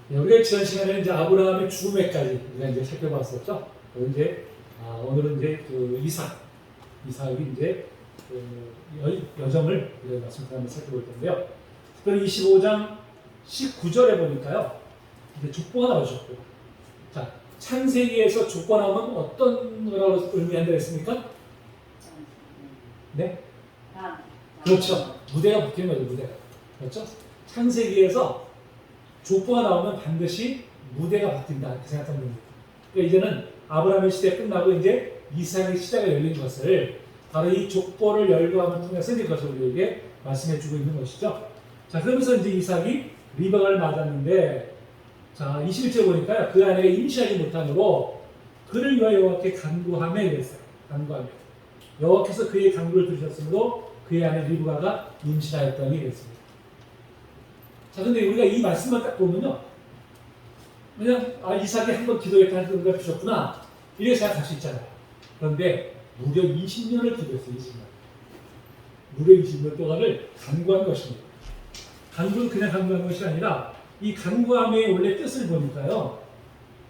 우리가 지난 시간에 이제 아브라함의 죽음에까지 우리가 이제 살펴봤었죠. 그리고 이제 오늘은 이제 그 이삭이 이제 그 여정을 우리가 말씀을 살펴볼 텐데요. 특별히 25장 19절에 보니까요, 이제 족보가 나오셨고, 자 창세기에서 족보가 나오면 어떤 거라고 의미한다 했습니까? 네, 그렇죠. 무대가 바뀌는 거죠, 무대가. 그렇죠? 창세기에서 족보가 나오면 반드시 무대가 바뀐다 이렇게 생각하면 됩니다. 그러니까 이제는 아브라함의 시대 끝나고 이제 이삭의 시대가 열린 것을 바로 이 족보를 열거함을 통해서 이제 그것을 우리에게 말씀해주고 있는 것이죠. 자, 그러면서 이제 이삭이 리브가를 맞았는데, 자 21절 보니까요, 그 아내가 임신하지 못함으로 그를 위하여 여호와께 간구하며 이랬어요. 간구하며 여호와께서 그의 간구를 들으셨으므로 그의 아내 리브가가 임신하였더니 이랬습니다. 자, 근데 우리가 이 말씀만 딱 보면요, 그냥 이삭이 한번 기도했다는 의미가 주셨구나 이렇게 생각할 수 있잖아요. 그런데 무려 20년을 기도했어요. 20년. 무려 20년 동안을 간구한 것입니다. 간구는 그냥 간구한 것이 아니라 이 간구함의 원래 뜻을 보니까요,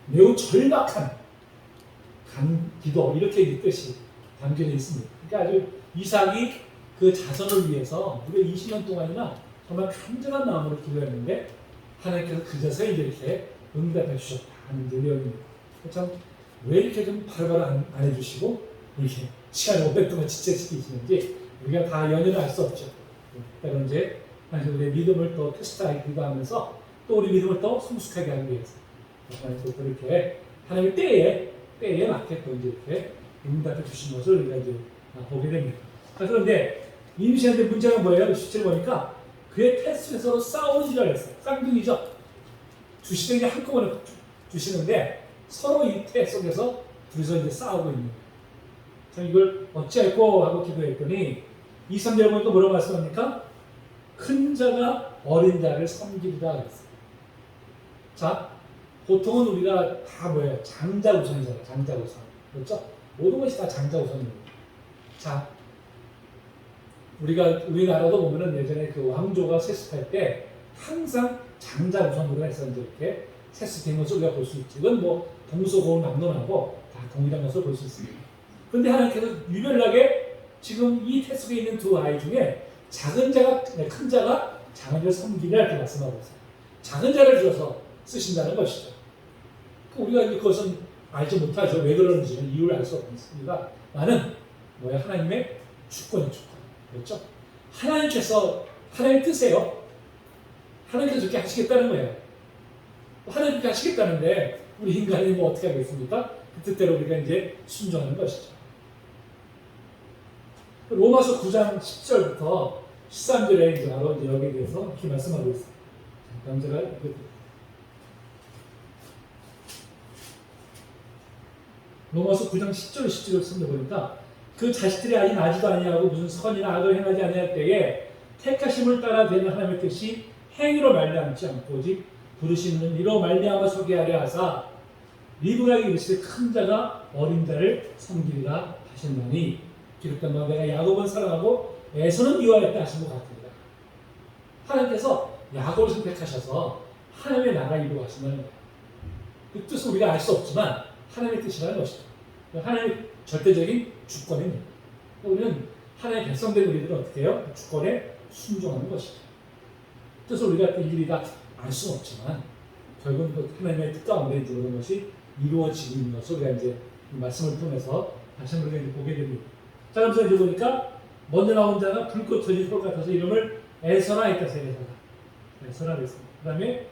매우 절박한 기도 이렇게 이 뜻이 담겨져 있습니다. 그러니까 아주 이삭이 그 자손을 위해서 무려 20년 동안이나 정말 간절한 마음으로 기도했는데 하나님께서 그제서 이렇게 응답해 주셨다 하는 내용입니다. 참 왜 이렇게 좀 바로바로 안 해주시고 이렇게 시간을 오랫동안 지체시키시는지 우리가 다 연연을 할 수 없죠. 그래서 이제 우리의 믿음을 또 테스트하기 기도하면서 또 우리 믿음을 더 성숙하게 하기 위해서 하나님께서 그렇게 하나님의 때에 맞게 또 이제 이렇게 응답해 주신 것을 우리가 이제 보게 됩니다. 그런데 임신한데 문제가 뭐예요? 실제 보니까 그의 태수에서 싸우지를 했어요. 쌍둥이죠. 두 시대에 한꺼번에 주시는데 서로 이 태 속에서 둘이서 이제 싸우고 있는 거예요. 자, 이걸 어찌할꼬 하고 기도했더니 2, 3절 보니까 뭐라고 말씀합니까? 큰 자가 어린 자를 섬기리라 그랬어요. 자, 보통은 우리가 다 뭐예요? 장자 우선이잖아요. 장자 우선. 그렇죠? 모든 것이 다 장자 우선입니다. 자, 우리나라도 보면은 예전에 그 왕조가 세습할 때 항상 장자 우선으로 해서 이제 이렇게 세습된 것을 우리가 볼 수 있지. 이건 뭐 동서고을 막론하고 다 동일한 것을 볼 수 있습니다. 그런데 하나님께서 유별나게 지금 이 태속에 있는 두 아이 중에 큰 자가 작은 자를 섬기라 이렇게 말씀하고 있어요. 작은 자를 주어서 쓰신다는 것이죠. 우리가 이제 그것은 알지 못하죠. 왜 그러는지는 이유를 알 수 없습니다. 나는 하나님의 주권. 그렇죠? 하나님의 뜻이에요. 하나님께서 그렇게 하시겠다는 거예요. 하나님 그렇게 하시겠다는데 우리 인간이 뭐 어떻게 하겠습니까? 그 뜻대로 우리가 이제 순종하는 것이죠. 로마서 9장 10절부터 13절에 이제 바로 이제 여기에 대해서 이렇게 말씀하고 있어요. 다음 제가 로마서 9장 10절 10절을 쓴데 보니까 그 자식들이 아직 나지도 아니하고 무슨 선이나 악을 행하지 아니할 때에 택하심을 따라 되는 하나님의 뜻이 행위로 말미암지 않고 오직 부르시는 이로 말미암아 서게 하려 하사 리브가에게 이르시되 큰 자가 어린 자를 섬기리라 하셨나니 기록된 바 내가 야곱은 사랑하고 에서는 미워하였다 하신 것 같습니다. 하나님께서 야곱을 선택하셔서 하나님의 나라 이루어가신다는 거예요. 그 뜻은 우리가 알 수 없지만 하나님의 뜻이라는 것이죠. 하나님의 절대적인 주권입니다. 우리는 하나님의 백성된 우리들은 어떻게 해요? 주권에 순종하는 것이죠. 뜻을 우리가 일일이 다 알 수는 없지만 결국은 하나님의 뜻 가운데 그런 것이 이루어지고 있는 것을 우리가 이제 이 말씀을 통해서 다시 한번 우리가 보게 됩니다. 자, 그래서 이제 보니까 먼저 나온 자가 불꽃 터진 소 같아서 이름을 에서라 했다. 에서라 그랬습니다. 그 다음에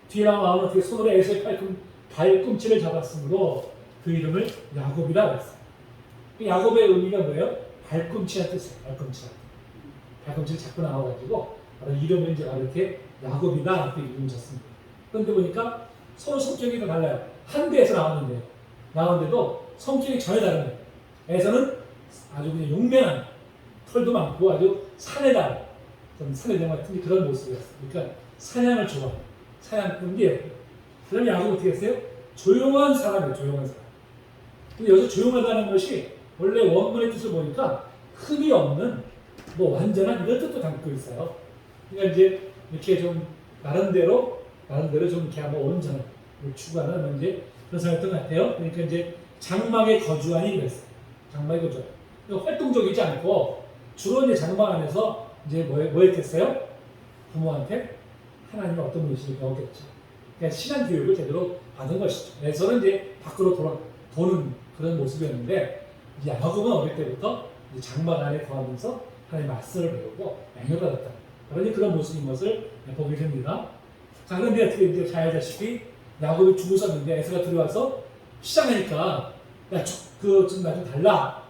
뒤에 나오면 어떻게 손으로 에서의 발꿈치를 잡았으므로 그 이름을 야곱이라 그랬어요. 야곱의 의미가 뭐예요? 발꿈치란 뜻이에요. 발꿈치를 잡고 나와가지고 이름을 이제 이렇게 야곱이다 이렇게 이름을 졌습니다. 그런데 보니까 서로 성격이 다 달라요. 한 대에서 나오는데도 성격이 전혀 다른 거예요. 에서는 아주 그냥 용맹한 털도 많고 아주 사내다 사내장 같은 그런 모습이었어요. 그러니까 사냥을 좋아해요. 사냥꾼이에요. 그 다음에 야곱은 어떻게 했어요? 조용한 사람이에요. 근데 여기서 조용하다는 것이 원래 원문의 뜻을 보니까 흠이 없는 완전한 이런 뜻도 담고 있어요. 그러니까 이제 이렇게 좀 나름대로 나름대로 좀 이렇게 한번 온전을 추구하는 이제 그런 생각했던 것 같아요. 그러니까 이제 장막에 거주하니 그랬어요. 장막에 거주. 활동적이지 않고 주로 이제 장막 안에서 이제 뭐 했겠어요? 부모한테 하나님의 어떤 분이신지 배웠겠죠. 그러니까 신앙 교육을 제대로 받은 것이죠. 에서는 이제 밖으로 도는 그런 모습이었는데 이제 야곱은 어릴 때부터 이제 장막 안에 거하면서 하나님의 말씀을 배우고 양육받았다. 그런 모습인 것을 보게 됩니다. 자, 그런데 어떻게 이제 잘 알다시피 야곱이 죽었었는데 에서가 들어와서 시작하니까 야, 좀 나 좀 달라.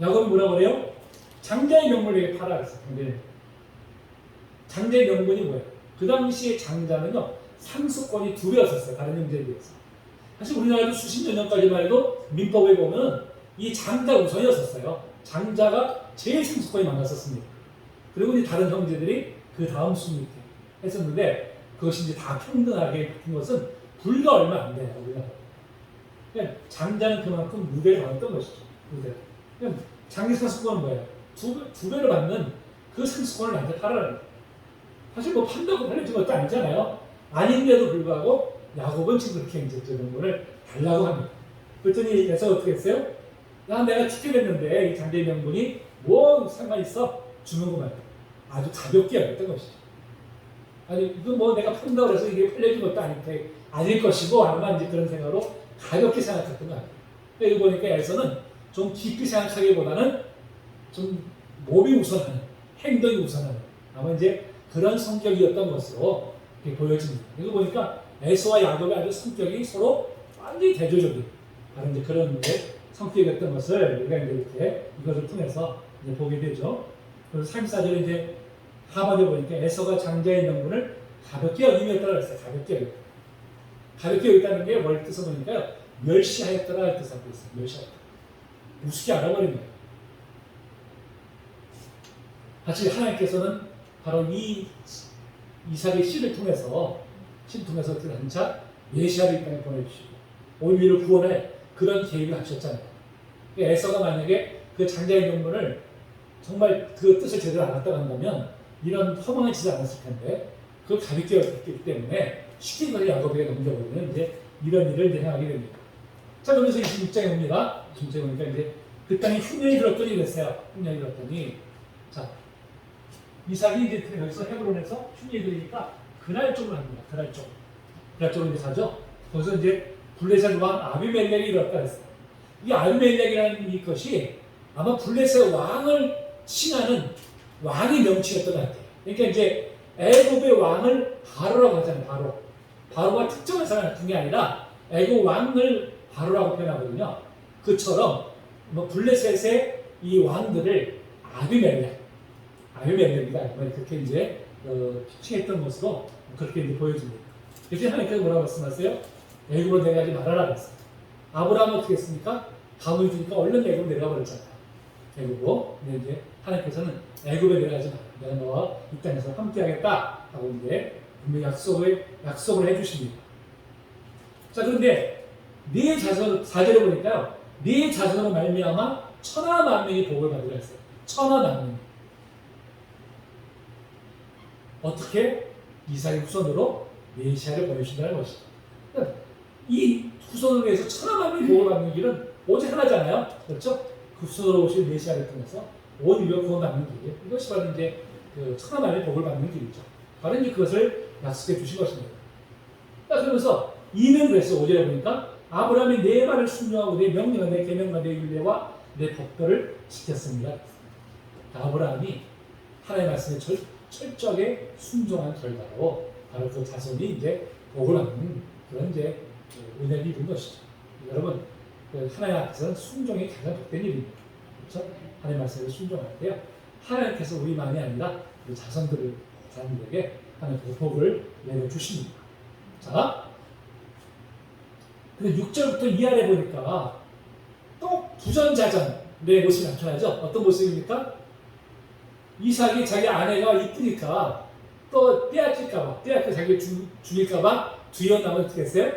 야곱이 뭐라고 그래요? 장자의 명분을 내게 팔아 그랬어요. 장자의 명분이 뭐예요? 그 당시에 장자는요 상속권이 2배였었어요. 다른 형제에 비해서. 사실 우리나라도 수십 년 전까지만 해도 민법에 보면 이 장자 우선이었었어요. 장자가 제일 상속권이 많았었습니다. 그리고 이제 다른 형제들이 그 다음 순위 했었는데 그것이 이제 다 평등하게 바뀐 것은 불과 얼마 안 돼요. 우리나라. 그러니까 장자는 그만큼 무대를 받았던 것이죠. 무대. 그러니까 장기 상속권은 뭐예요? 두 배를 받는 그 상속권을 나한테 팔아라는 거예요. 사실 뭐 판다고 팔려진 것도 아니잖아요. 아닌데도 불구하고 야곱은 지금 그렇게 이제 그 명분을 달라고 합니다. 그랬더니 에서 어떻게 했어요? 내가 축제했는데 이 장자의 명분이 뭐 상관 있어? 주는구만. 아주 가볍게 여겼던 것이죠. 아니 이거 뭐 내가 판다고 해서 이게 팔려진 것도 아닐 것이고 아마 이제 그런 생각으로 가볍게 생각했던 거 아니에요. 그러니까 이거 보니까 에서는 좀 깊이 생각하기보다는 좀 몸이 우선하는 행동이 우선하는 아마 이제 그런 성격이었던 것으로 이렇게 보여집니다. 이거 보니까 에서와 야곱의 아주 성격이 서로 완전히 대조적인 바로 이제 그런 이제 성격이었던 것을 우리가 이제 이렇게 이것을 통해서 이제 보게 되죠. 그래서 34절에 이제 하반에 보니까 에서가 장자의 명분을 가볍게 여김이었다고 했어요. 가볍게 여김. 가볍게 여겼다는 게 뭘 뜻을 보니까요. 멸시하였더라 할 뜻을 하고 있어요. 멸시하였다. 우습게 알아버린 거예요. 사실 하나님께서는 바로 이 이삭의 씨를 통해서 어떻게 한차 메시아를 이 땅에 보내주시고 오히려 구원할 그런 계획을 하셨잖아요. 에서가 만약에 그 장자의 명분을 정말 그 뜻을 제대로 알았다고 한다면 이런 허망해지지 않았을 텐데 그걸 가볍게 여겼기 때문에 쉽게 그걸 야곱에게 넘겨버리면 이제 이런 일을 이제 행하게 됩니다. 자, 그러면서 26장에 옵니다. 26장에 보니까 이제 그 땅에 흉년이 들었더니 그랬어요. 흉년이 들었더니 자 이삭이 이제 여기서 헤브론에서 흉년이 들으니까 그날 쪽으로 합니다. 그날 쪽으로 이제 가죠. 거기서 이제 블레셋 왕 아비멜렉이 일었다 그랬어요. 이 아비멜렉이라는 이 것이 아마 블레셋 왕을 칭하는 왕의 명칭이었던 것 같아요. 그러니까 이제 애굽의 왕을 바로라고 하잖아요. 바로가 특정한 사람 같은 게 아니라 애굽 왕을 바로라고 표현하거든요. 그처럼 뭐 블레셋의 이 왕들을 아비멜렉이다. 그렇게 이제 칭했던 것으로 그렇게 이제 보여집니다. 그래서 하나님께서 뭐라고 말씀하세요? 애굽으로 내려가지 말아라 그랬어요. 아브라함은 어떻게 했습니까? 가문이 주니까 얼른 애굽으로 내려가 버렸잖아요. 애굽으로. 근데 이제 하나님께서는 애굽에 내려가지 마라. 내가 너와 이 땅에서 함께하겠다 하고 이제 분명히 약속을 해주십니다. 자, 그런데 네 자손 4절에 보니까요. 네 자손으로 말미암아 천하 만민이 복을 받으라 했어요. 천하 만민. 어떻게? 이삭의 후손으로 메시아를 보내주신다는 것이죠. 이 후손을 위해서 천하 만민이 복을 받는 길은 오직 하나잖아요. 그렇죠? 그 후손으로 오신 메시아를 통해서 온 인류가 구원받는 길. 이것이 바로 이제 그 천하 만민이 복을 받는 길이죠. 바로 이제 그것을 약속해 주신 것입니다. 그러면서 이는 그래서 5절에 보니까 아브라함이 내 말을 순종하고 내 명령과 내 계명과 내 율례와 내 법도를 지켰습니다. 아브라함이 하나님의 말씀에 철저하게 순종한 결과로 바로 그 자손이 이제 복을 받는 그런 이제 은혜를 이룬 것이죠. 여러분, 하나님 앞에서는 순종이 가장 복된 일입니다. 그렇죠? 하나님 말씀에 순종하는데요. 하나님께서 우리만이 아니라 우리 자손들에게 하나님께서 복을 내려주십니다. 자, 근데 6절부터 이하에 보니까 또 부전자전의 모습이 나타나죠. 어떤 모습입니까? 이삭이 자기 아내가 이쁘니까 또 빼앗길까봐, 자기 죽일까봐 뒤에 나면 어떻게 했어요?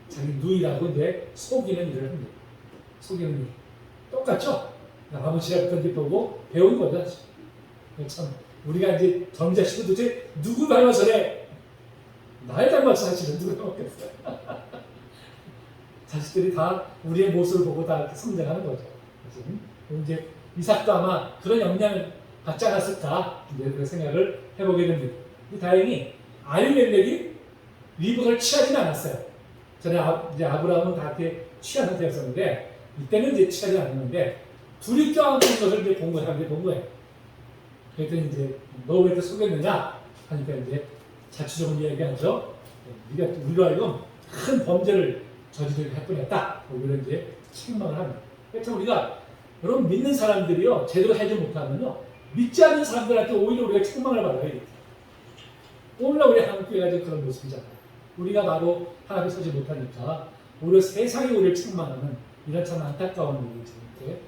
자기 누이라고 이제 속이는 일을 합니다. 속이는 일. 똑같죠? 아버지가 이제 보고 배운 거죠. 참, 우리가 이제 정자식도 도대체 누구 닮아서 그래? 날 닮았어 사실은 누가 먹겠어요. 자식들이 다 우리의 모습을 보고 다 이렇게 성장하는 거죠. 그래서 이제 이삭도 아마 그런 영향을 받지 않았을까 이제 그런 생각을 해보게 됩니다. 다행히 아비멜렉이 리브가를 취하지는 않았어요. 전에 이제 아브라함은 다 이렇게 취한 상태였었는데 이때는 이제 취하지 않았는데 둘이 껴안는 것을 이제 본 거예요. 사람들이 본 거예요. 그랬더니 이제 너 왜 이렇게 속였느냐 하니까 이제 자취적으로 이야기하죠. 우리로 하여금 큰 범죄를 저지르게 할 뻔했다. 오히려 이제 책망을 합니다. 그래서 우리가 여러분 믿는 사람들이요 제대로 하지 못하면요 믿지 않는 사람들한테 오히려 우리가 책망을 받아요. 오늘날 우리 한국교회가 이제 그런 모습이잖아요. 우리가 바로 하나님 서지 못하니까 오히려 세상이 우리를 책망하는 이런 참 안타까운 일이 지금 이렇게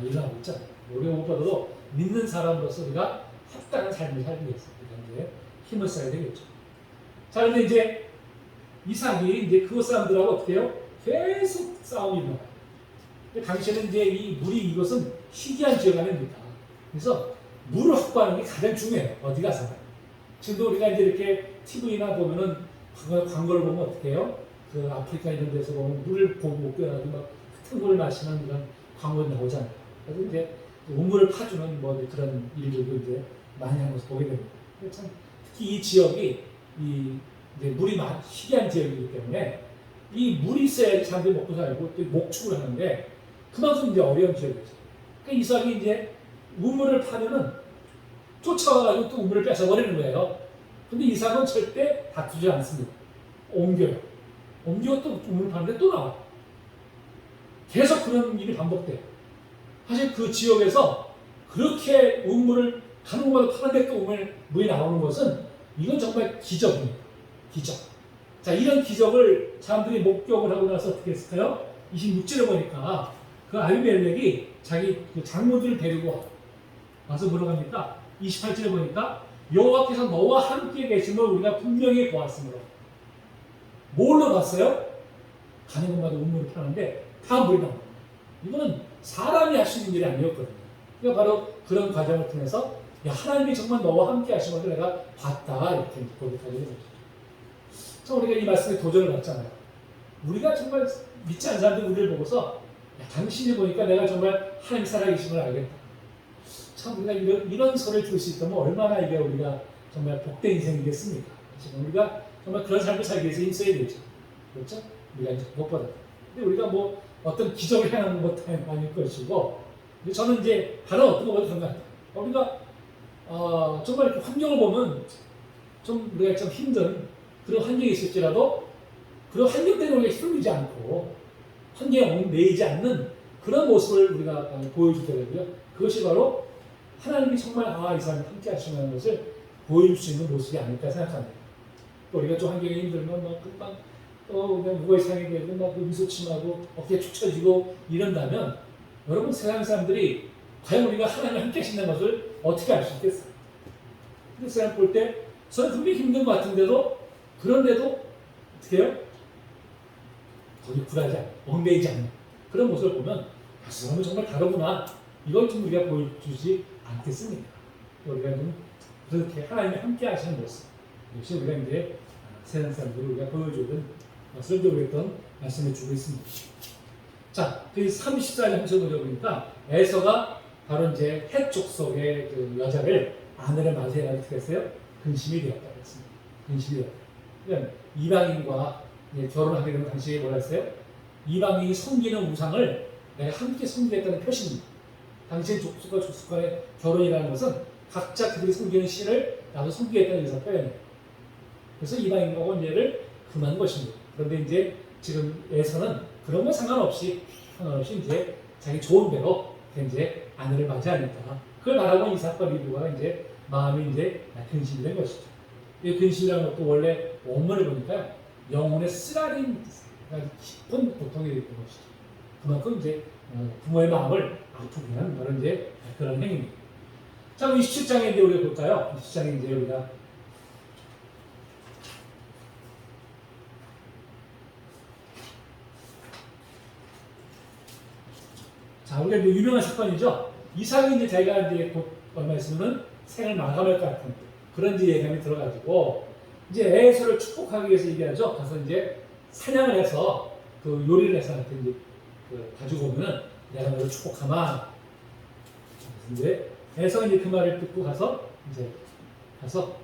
일어나고 있잖아요. 우리가 무엇보다도 믿는 사람으로서 우리가 합당한 삶을 살기 위해서 우리가 이제 힘을 써야 되겠죠. 자, 그런데 이제 이삭이 이제 그 사람들하고 어떻게 해요? 계속 싸움이 일어나요. 당시에는 이제 이 물이 이것은 희귀한 지역 아닙니까? 그래서 물을 확보하는 게 가장 중요해요. 어디 가서. 지금도 우리가 이제 이렇게 TV나 보면은 광고를 보면 어떻게 해요? 그 아프리카 이런 데서 보면 물을 보고 못 껴가지고 막 같은 물을 마시는 이런 광고가 나오잖아요. 그래서 이제 우물을 파주는 뭐 그런 일들도 이제 많이 하는 것을 보게 됩니다. 참 특히 이 지역이 이제 물이 희귀한 지역이기 때문에 이 물이 있어야지 사람들이 먹고 살고 또 목축을 하는데 그만큼 이제 어려운 지역이죠. 그러니까 이삭이 이제 우물을 파면은 쫓아와가지고 또 우물을 뺏어버리는 거예요. 근데 이삭은 절대 다투지 않습니다. 옮겨요. 옮겨 또 우물 파는데 또 나와요. 계속 그런 일이 반복돼요. 사실 그 지역에서 그렇게 우물을 가는 곳마다 파는데 또 물이 나오는 것은 이건 정말 기적입니다. 기적. 자, 이런 기적을 사람들이 목격을 하고 나서 어떻게 했을까요? 26절에 보니까 그 아비멜렉이 자기 그 장모들을 데리고 와서 물어갑니까? 28절에 보니까 여호와께서 너와 함께 계심을 우리가 분명히 보았으므로 뭘로 봤어요? 가는 곳마다 우물을 파는데 다 물이 나옵니다. 이거는 사람이 할 수 있는 일이 아니었거든요. 그러니까 바로 그런 과정을 통해서 야, 하나님이 정말 너와 함께 하신 것을 내가 봤다 이렇게 고백하게 되는 거죠. 자, 우리가 이 말씀에 도전을 받잖아요. 우리가 정말 믿지 않는 사람들이 우리를 보고서 야, 당신이 보니까 내가 정말 하나님 살아계심을 알겠다. 참 우리가 이런 소리를 들을 수 있다면 얼마나 이게 우리가 정말 복된 인생이겠습니까? 지금 우리가 정말 그런 삶을 살기 위해서 힘써야 되죠. 그렇죠? 우리가 이제 무엇보다. 근데 우리가 뭐 어떤 기적을 행하는 것도 아닐 것이고, 저는 이제 다른 어떤 것보다 그런 것 같아요. 우리가 정말 이렇게 환경을 보면 좀 우리가 좀 힘든 그런 환경이 있을지라도 그런 환경 때문에 우리가 힘들지 않고 환경에 매이지 않는 그런 모습을 우리가 보여주더라고요. 그것이 바로 하나님이 정말 이 사람이 함께 하시는 것을 보여줄 수 있는 모습이 아닐까 생각합니다. 또 우리가 좀 환경이 힘들면 막 금방 또 그냥 무거이 상하게 되고 막 미소침하고 어깨 축 처지고 이런다면 여러분 세상 사람들이 과연 우리가 하나님 함께 하신다는 것을 어떻게 알 수 있겠어요? 근데 세상 볼 때 저는 분명히 힘든 것 같은데도 그런데도 어떻게 해요? 거기 굴하지 않고 얽매이지 않는 그런 모습을 보면 그 사람은 정말 다르구나. 이걸 좀 우리가 보여주지 않겠습니까? 우리가 좀 그렇게 하나님이 함께 하시는 모습 역시 우리가 이제 세상 사람들을 우리가 보여주는 것을 우리가 말씀해 주고 있습니다. 자, 그 34절 한번 보니까 에서가 바로 이제 헷 족속의 그 여자를 아내를 맞이해야 어떻게 했어요? 근심이 되었다고 했습니다. 근심이 되었다. 그러니까 이방인과 결혼하게 되면 당시에 뭐라 했어요? 이방인이 섬기는 우상을 내가 함께 섬기겠다는 표시입니다. 당시의 족속과 족속간의 결혼이라는 것은 각자 그들이 섬기는 신을 나도 섬기겠다는 의사 표현이에요. 그래서 이방인과 혼례를 금한 것입니다. 그런데 이제 지금 에서는 그런 거 상관없이 이제 자기 좋은 대로 이제 아내를 맞이하니까 그걸 바라고 이삭과 리브가가 이제 마음이 이제 근심이 된 것이죠. 이 근심이라는 것도 원래 원문을 보니까 영혼의 쓰라린 깊은 고통이 되는 것이죠. 그만큼 이제 부모의 마음을 아프게 하는 그런 이제 그런 행위입니다. 자, 27장에 이제 우리가 볼까요? 27장에 이제 우리가 자, 우리가 이제 유명한 사건이죠. 이삭이 이제 자기가 이제 곧 얼마 있으면은 생을 마감할 것 같은 그런 이제 예감이 들어가지고 이제 에서를 축복하기 위해서 얘기하죠. 가서 이제 사냥을 해서 그 요리를 해서 한테 이제 그 가지고 오면은 내가 너를 축복하마. 이제 에서가 이제 그 말을 듣고 가서 이제 가서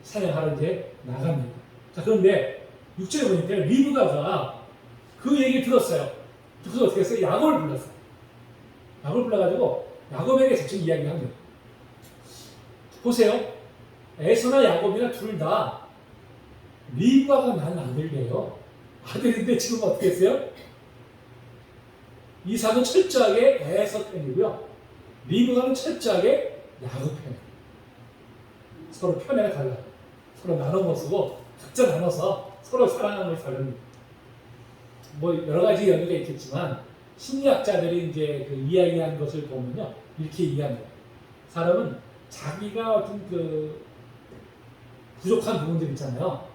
사냥하러 이제 나갑니다. 자, 그런데 6절에 보니까 리브가가 그 얘기 들었어요. 그래서 어떻게 했어요? 야곱을 불렀어요. 야곱을 불러가지고 야곱에게 직접 이야기를 합니다. 보세요. 에서나 야곱이나 둘 다 리브가가 낳은 아들이에요. 아들인데 지금 어떻게 했어요? 이삭은 철저하게 에서 편이고요. 리브가는 철저하게 야곱 편. 서로 편애가 달라요. 서로 나눠 먹고 각자 나눠서 서로 사랑하는 걸 다릅니다. 뭐 여러 가지 연유가 있겠지만 심리학자들이 이제 그 이야기한 것을 보면요 이렇게 이해합니다. 사람은 자기가 어떤 그 부족한 부분들 있잖아요.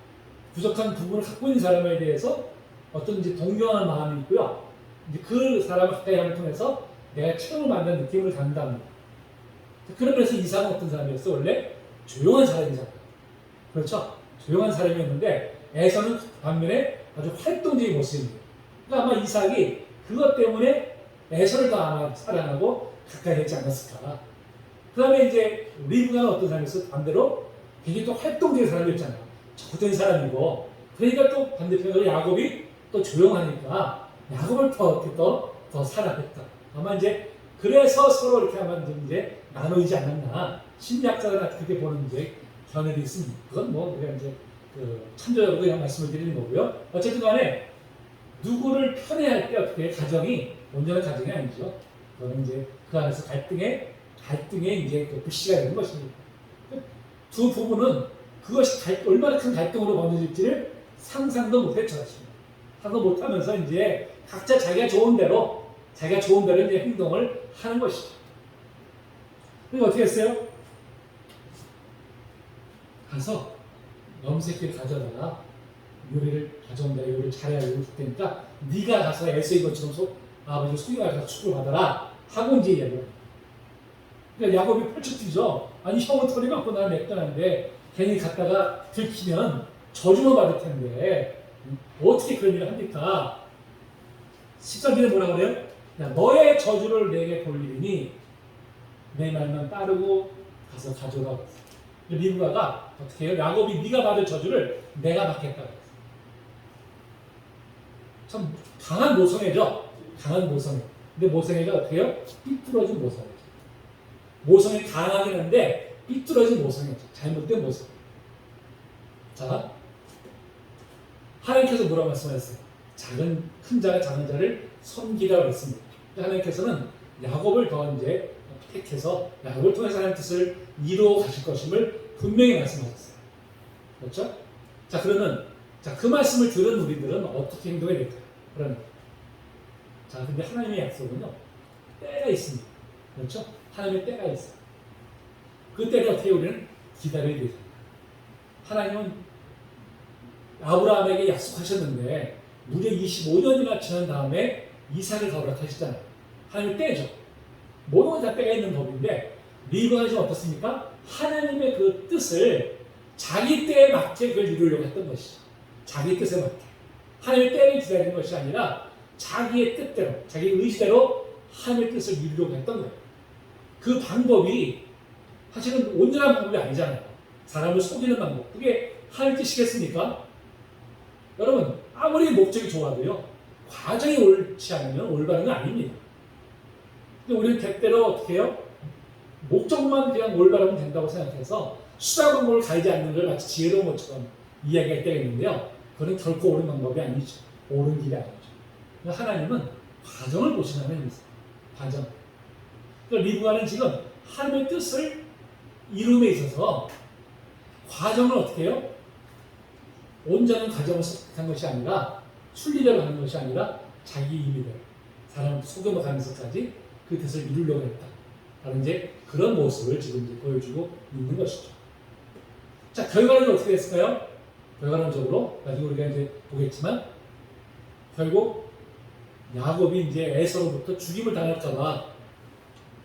부족한 부분을 갖고 있는 사람에 대해서 어떤 이제 동경하는 마음이 있고요. 이제 그 사람을 가까이 함을 통해서 내가 채용을 만드는 느낌을 갖는답니다. 그러면서 이삭은 어떤 사람이었어? 원래 조용한 사람이잖아요. 그렇죠? 조용한 사람이었는데 에서는 반면에 아주 활동적인 모습입니다. 그러니까 아마 이삭이 그것 때문에 에서를 더 아마 사랑하고 가까이 했지 않았을까. 그 다음에 이제 리브가는 어떤 사람이었어? 반대로 굉장히 또 활동적인 사람이었잖아요. 적극적인 사람이고 그러니까 또 반대편으로 야곱이 또 조용하니까 야곱을 더 사랑했다. 아마 이제 그래서 서로 이렇게 아마 이제 나누지 않았나. 심리학자들은 그렇게 보는 이제 견해도 있습니다. 그건 뭐 우리가 이제 그 참조적으로 그냥 말씀을 드리는 거고요. 어쨌든 간에 누구를 편애할 때 어떻게 가정이 온전한 가정이 아니죠. 그거는 이제 그 안에서 갈등에 이제 그 불씨가 되는 것입니다. 두 부부는 그것이 얼마나 큰 갈등으로 번져질지를 상상도 못했죠. 상상도 못하면서 이제 각자 자기가 좋은 대로 이제 행동을 하는 것이죠. 그리고 어떻게 했어요? 가서 염색기를 가져다가 요리를 가져온다. 요리를 잘해야 요리를 줄 테니까 네가 가서 애쓰인 것처럼 아버지 속이가 가서 축구를 받아라 하고 이제 이야기를 합니다. 그러니까 야곱이 펄쩍 뛰죠. 아니 형은 털이 많고 나는 맵다는데 괜히 갔다가 들키면 저주만 받을 텐데 어떻게 그런 일을 합니까? 13절에 뭐라 그래요? 야, 너의 저주를 내게 돌리니 내 말만 따르고 가서 가져라. 리브가가 어떻게 해요? 야곱이 네가 받을 저주를 내가 받겠다. 참 강한 모성애죠. 강한 모성애. 근데 모성애가 어떻게 해요? 삐뚤어진 모성애죠. 모성애 강하긴 한데 삐뚤어진 모성애죠. 잘못된 모성애. 자, 하나님께서 뭐라고 말씀하셨어요? 큰 자가 작은 자를 섬기라고 했습니다. 하나님께서는 야곱을 더 이제 택해서 야곱을 통해서 하나님의 뜻을 이루어 가실 것임을 분명히 말씀하셨어요. 그렇죠? 자, 그러면 그 말씀을 들은 우리들은 어떻게 행동해야 될까요? 그러면 근데 하나님의 약속은요 때가 있습니다. 그렇죠? 하나님의 때가 있어요. 그 때를 어떻게 우리는 기다려야 되죠. 하나님은 아브라함에게 약속하셨는데 무려 25년이나 지난 다음에 이삭을 허락하시잖아요. 하나님의 때죠. 모든 건 다 때가 있는 법인데 리브가 지금 어떻습니까? 하나님의 그 뜻을 자기 때에 맞게 그걸 이루려고 했던 것이죠. 자기 뜻에 맞게. 하나님의 때를 기다리는 것이 아니라 자기의 뜻대로, 자기 의지대로 하나님의 뜻을 이루려고 했던 거예요. 그 방법이 사실은 온전한 방법이 아니잖아요. 사람을 속이는 방법. 그게 하나님 뜻이겠습니까? 여러분, 아무리 목적이 좋아도요, 과정이 옳지 않으면 올바른 건 아닙니다. 근데 우리는 때때로 어떻게 해요? 목적만 그냥 올바르면 된다고 생각해서 수단 방법을 가리지 않는 걸 마치 지혜로운 것처럼 이야기할 때가 있는데요. 그건 결코 옳은 방법이 아니죠. 옳은 길이 아니죠. 하나님은 과정을 보시는 하나님이세요. 과정. 그러니까 리브가는 지금 하나님의 뜻을 이룸에 있어서 과정을 어떻게 해요? 온전한 과정을 선택한 것이 아니라 순리대로 하는 것이 아니라 자기 임의대로 사람을 속여가면서까지 그 뜻을 이루려고 했다. 라는 이제 그런 모습을 지금 이제 보여주고 있는 것이죠. 자, 결과는 어떻게 됐을까요? 결과론적으로 나중에 우리가 이제 보겠지만 결국 야곱이 이제 에서로부터 죽임을 당할까봐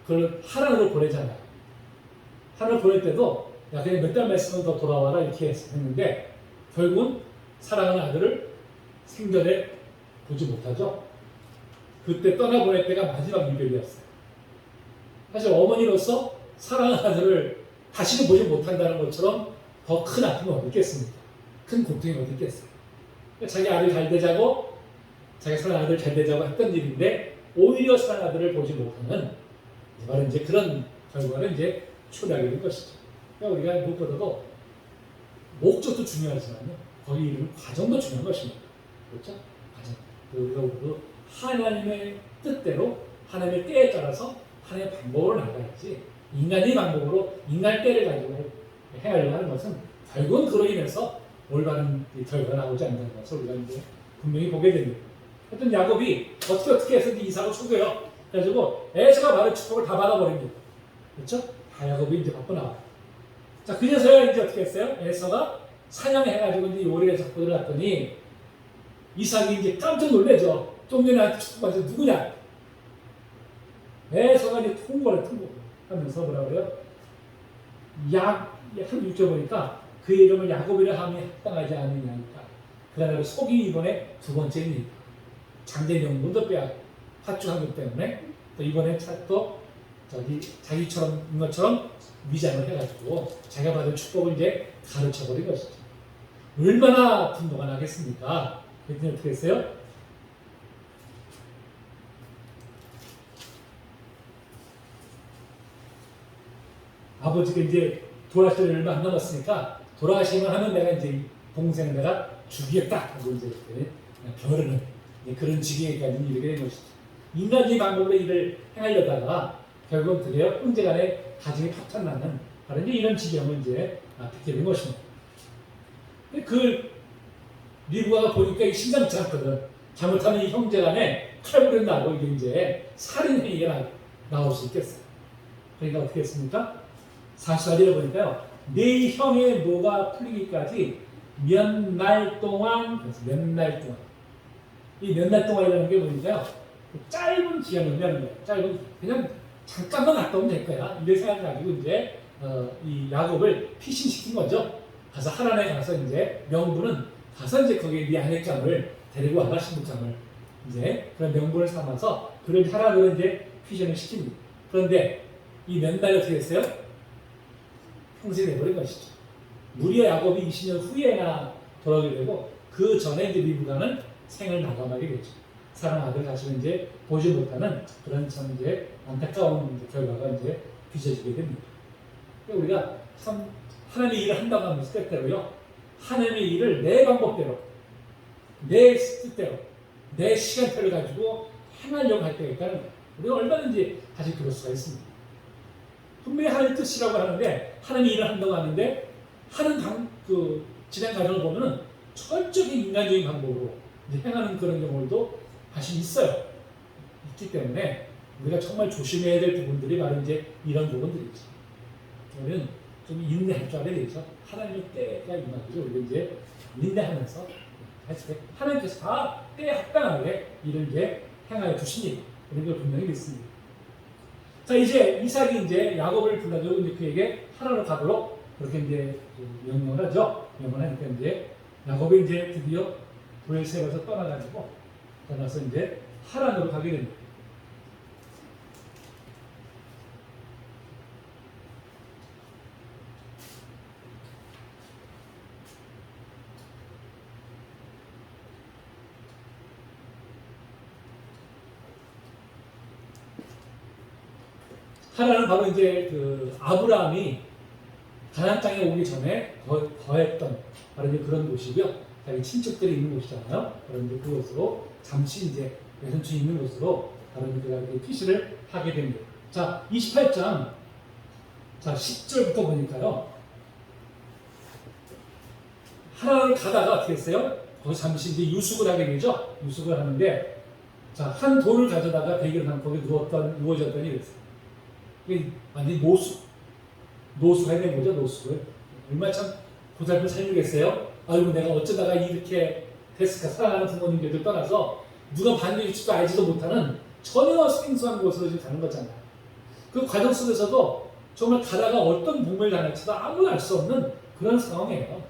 그걸 하란으로 보내잖아요. 하란으로 보낼 때도 야 그냥 몇 달만 있으면 더 돌아와라 이렇게 했는데 결국은 사랑하는 아들을 생전에 보지 못하죠. 그때 떠나보낼 때가 마지막 이별이었어요. 사실 어머니로서 사랑하는 아들을 다시는 보지 못한다는 것처럼 더 큰 아픔이 어디 있겠습니까? 큰 고통이 어디 있겠어요? 자기 아들 잘 되자고 자기 사랑하는 아들 잘 되자고 했던 일인데 오히려 사랑하는 아들을 보지 못하는 바로 이제 그런 결과를 이제 초래하게 된 것이죠. 그러니까 우리가 무엇보다도 목적도 중요하지만요. 거기 이르는 과정도 중요한 것입니다. 그렇죠? 과정. 우리가 모두 하나님의 뜻대로 하나님의 때에 따라서 하나님의 방법으로 나가야지 인간의 방법으로 인간 때를 가지고 행하려고 하는 것은 결국은 그로 인해서 올바른 결과가 나오지 않는다는 것을 우리가 이제 분명히 보게 됩니다. 하여튼 야곱이 어떻게 해서 이삭을 속여요. 그래가지고 에서가 받은 축복을 다 받아버립니다. 그렇죠? 다 야곱이 이제 받고 나와요. 자, 그래서야 이제 어떻게 했어요? 에서가 사냥해가지고 이제 요리를 잡고 들어갔더니 이삭이 이제 깜짝 놀래죠. 좀 전에 나한테 축복받아서 누구냐? 에서가 이제 통보를 하면서 뭐라 그래요? 한 6절 보니까 그 이름을 야곱이라 함이 합당하지 않느냐니까. 그러나 속이 이번에 두 번째입니다. 장대 명분도 파축하기 때문에 또 이번에 또 자기처럼 인 것처럼 위장을 해가지고 자기가 받은 축복을 이제 가르쳐버린 것이죠. 얼마나 분노가 나겠습니까? 그랬더니 어떻게 했어요? 아버지가 이제 돌아가실 때 얼마 안 남았으니까 돌아가시면 하면 내가 이제 동생을 내가 죽이겠다 하고 이제 벼르는 그런 지경에까지 이르게 된 것이죠. 인간적인 방법으로 일을 행하려다가 결국 드디어 형제간의 가정이 파탄나는 바로 이제 이런 지경을 이제 빚게 된 것입니다. 그 리브가가 보니까 이 심상치 않거든. 잘못하면 이 형제간에 칼부림 나고 이제 살인 행위가 나올 수 있겠어요. 그러니까 어떻게 했습니까? 44절에 보니까요. 네 형의 노가 풀리기까지 몇 날 동안 이 몇 날 동안이라는 게 보니까요. 짧은 기간을 의미하는 거예요. 짧은 그냥 잠깐만 갔다 오면 될 거야. 이런 생각을 가지고 이제 이 야곱을 피신시킨 거죠. 가서 하란에 가서 이제 명분은 가서 이제 거기에 네 아내장을 데리고 와라 신부장을 이제 그런 명분을 삼아서 그를 하란으로 이제 피신을 시킵니다. 그런데 이 몇 달이 어떻게 됐어요? 평생이 돼버린 것이죠. 무리의 야곱이 20년 후에나 돌아오게 되고 그 전에 이제 리브가는 생을 마감하게 되죠. 사랑 아들 다시는 이제 보지 못하는 그런 참 이제 안타까운 이제 결과가 이제 빚어지게 됩니다. 우리가 참 하나님의 일을 한다고 하면서 때때로요. 하나님의 일을 내 방법대로, 내 뜻대로, 내 시간표를 가지고 행하려고 할 때가 있다는 거예요. 우리가 얼마든지 사실 그럴 수가 있습니다. 분명히 하나님의 뜻이라고 하는데 하나님의 일을 한다고 하는데 하는 진행 과정을 보면은 철저히 인간적인 방법으로 이제 행하는 그런 경우도 사실 있어요. 있기 때문에 우리가 정말 조심해야 될 부분들이 바로 이제 이런 부분들이죠. 우리는 좀 인내할 줄 알아야 되죠. 하나님의 때가 임하죠. 우리가 이제 인내하면서 했을 때 하나님께서 다 때에 합당하게 일을 이제 행하여 주시니 우리 걸 분명히 믿습니다. 자, 이제 이삭이 이제 야곱을 불러주고 이제 그에게 하란으로 가도록 그렇게 이제 명령을 하죠. 명령을 하니까 이제 야곱이 이제 드디어 브엘세바에서 떠나서 이제 하란으로 가게 됩니다. 하나는 바로 이제 그 아브라함이 가나안 땅에 오기 전에 거했던 바로 이제 그런 곳이고요. 자기 친척들이 있는 곳이잖아요. 그런 이제 그곳으로 잠시 이제 외손촌이 있는 곳으로 바로 이제 피시를 하게 됩니다. 자, 28장 자 10절부터 보니까요. 하나를 가다가 어떻게 했어요? 거기 잠시 이제 유숙을 하게 되죠. 유숙을 하는데 자, 한 돌을 가져다가 베개를 담고 거기 누워졌더니 그랬어요. 완전히 노숙 해낸 거죠, 노숙을. 얼마나 참 보살펴 살리겠어요? 아이고, 내가 어쩌다가 이렇게 됐을까? 사랑하는 부모님들을 떠나서 누가 반겨줄지도 알지도 못하는 전혀 생소한 곳으로 지금 가는 거잖아요. 그 과정 속에서도 정말 가다가 어떤 복을 당할지도 아무도 알 수 없는 그런 상황이에요.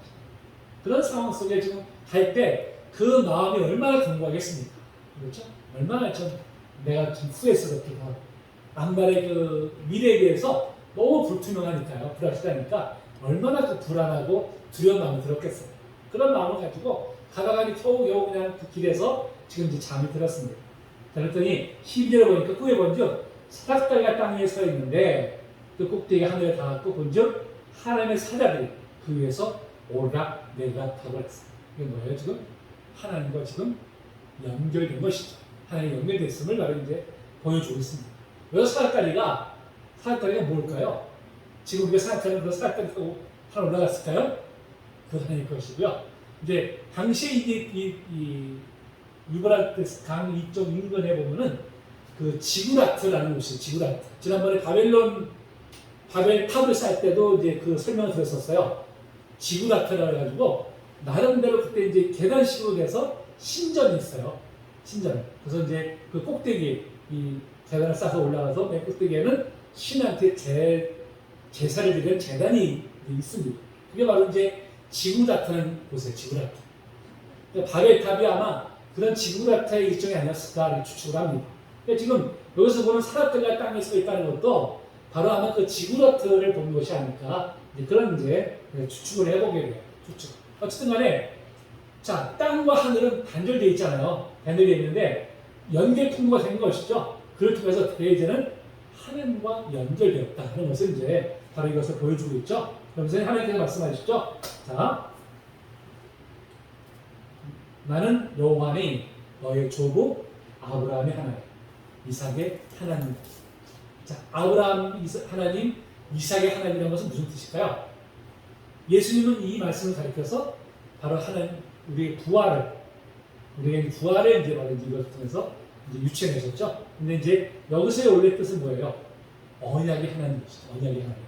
그런 상황 속에 지금 갈 때 그 마음이 얼마나 견고하겠습니까? 그렇죠? 얼마나 좀 내가 좀 후회스럽기도 하고 앞날의 그 미래에 대해서 너무 불투명하니까요. 불확실하니까 얼마나 그 불안하고 두려운 마음이 들었겠어요. 그런 마음을 가지고 가다가니 겨우겨우 그냥 그 길에서 지금 이제 잠이 들었습니다. 그랬더니 12절에 보니까 꿈에 본즉 사닥다리가 땅 위에 서 있는데 그 꼭대기 하늘에 닿았고 본즉 하나님의 사자들이 그 위에서 오르락내리락 하고 있어요. 이게 뭐예요 지금? 하나님과 지금 연결된 것이죠. 하나님 연결됐음을 바로 이제 보여주고 있습니다. 왜 사닥다리가 뭘까요? 지금 우리가 생각하는 그 사닥다리 타고 하나 올라갔을까요? 그 하나님 것이고요. 이제 당시에 이제 이 유브라테스 강 이쪽 인근에 보면은 그 지구라트라는 곳이 지구라트. 지난번에 바벨 탑을 쌓을 때도 이제 그 설명을 드렸었어요. 지구라트라 해가지고 나름대로 그때 이제 계단식으로 돼서 신전이 있어요. 신전. 그래서 이제 그 꼭대기 이 계단을 쌓아서 올라가서 맨 꼭대기에는 신한테 제사를 드리는 제단이 있습니다. 그게 바로 이제 지구라트라는 곳이에요. 지구라트. 바벨탑이 아마 그런 지구라트의 일종이 아니었을까 이렇게 추측을 합니다. 지금 여기서 보는 사닥다리가 땅에 서 있다는 것도 바로 아마 그 지구라트를 본 것이 아닐까 그런 이제 추측을 해보게 돼요. 추측. 어쨌든 간에 자 땅과 하늘은 단절되어 있잖아요. 단절되어 있는데 연결 통로가 생긴 것이죠. 그를 통해서 이제는 하나님과 연결되었다 하는 것을 이제 바로 이것을 보여주고 있죠. 그러면서 하나님께서 말씀하시죠. 자, 나는 여호와니 너의 조부 아브라함의 하나님, 이삭의 하나님. 자, 아브라함 하나님, 이삭의 하나님이라는 것은 무슨 뜻일까요? 예수님은 이 말씀을 가리켜서 바로 하나님 우리의 부활을 이제 바로 이것을 통해서 이제 유추해내셨죠. 근데 이제 여기서의 원래 뜻은 뭐예요? 언약의 하나님이시죠. 언약의 하나님.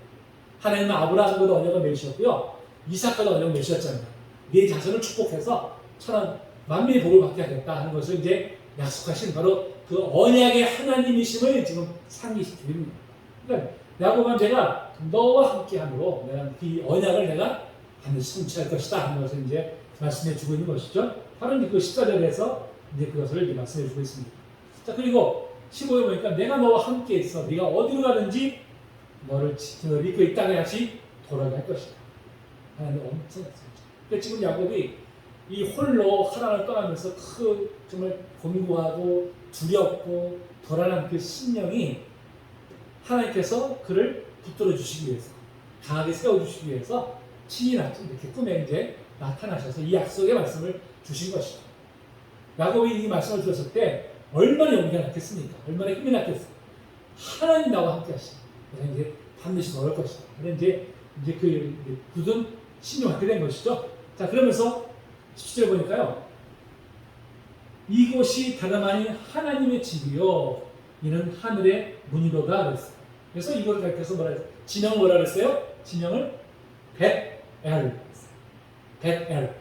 하나님은 아브라함과도 언약을 맺으셨고요. 이삭과도 언약을 맺으셨잖아요. 네 자손을 축복해서 천한 만민의 복을 받게 하겠다 하는 것을 이제 약속하신 바로 그 언약의 하나님이심을 지금 상기시키고 있습니다. 그러니까 야곱은 제가 너와 함께함으로 내가 이 언약을 내가 반드시 성취할 것이다 하는 것을 이제 말씀해 주고 있는 것이죠. 바로 그 14절에서 이제 그것을 이제 말씀해 주고 있습니다. 자, 그리고 15에 보니까 내가 너와 함께 있어. 네가 어디로 가든지 너를 이끌고 이 땅에 다시 돌아갈 할 것이다. 하나님 엄청 그러니까 지금 야곱이 이 홀로 하나님을 떠나면서 정말 곤고하고 두렵고 불안한 그 심령이 하나님께서 그를 붙들어 주시기 위해서 강하게 세워주시기 위해서 친히 이렇게 꿈에 이제 나타나셔서 이 약속의 말씀을 주신 것이죠. 야곱이 이 말씀을 들었을 때 얼마나 용기가 났겠습니까? 얼마나 힘이 났겠어요. 하나님 나와 함께 하시고 그래서 이제 반드시 넣을 것이다. 그래서 이제 그 굳은 신용을 갖게 된 것이죠. 자, 그러면서 17절에 보니까요. 이곳이 다름아닌 하나님의 집이요. 이는 하늘의 문이로다 그랬어요. 그래서 이거를 가르쳐서 뭐라 했어요? 지명을 뭐라 그랬어요? 지명을 벳엘. 벳엘.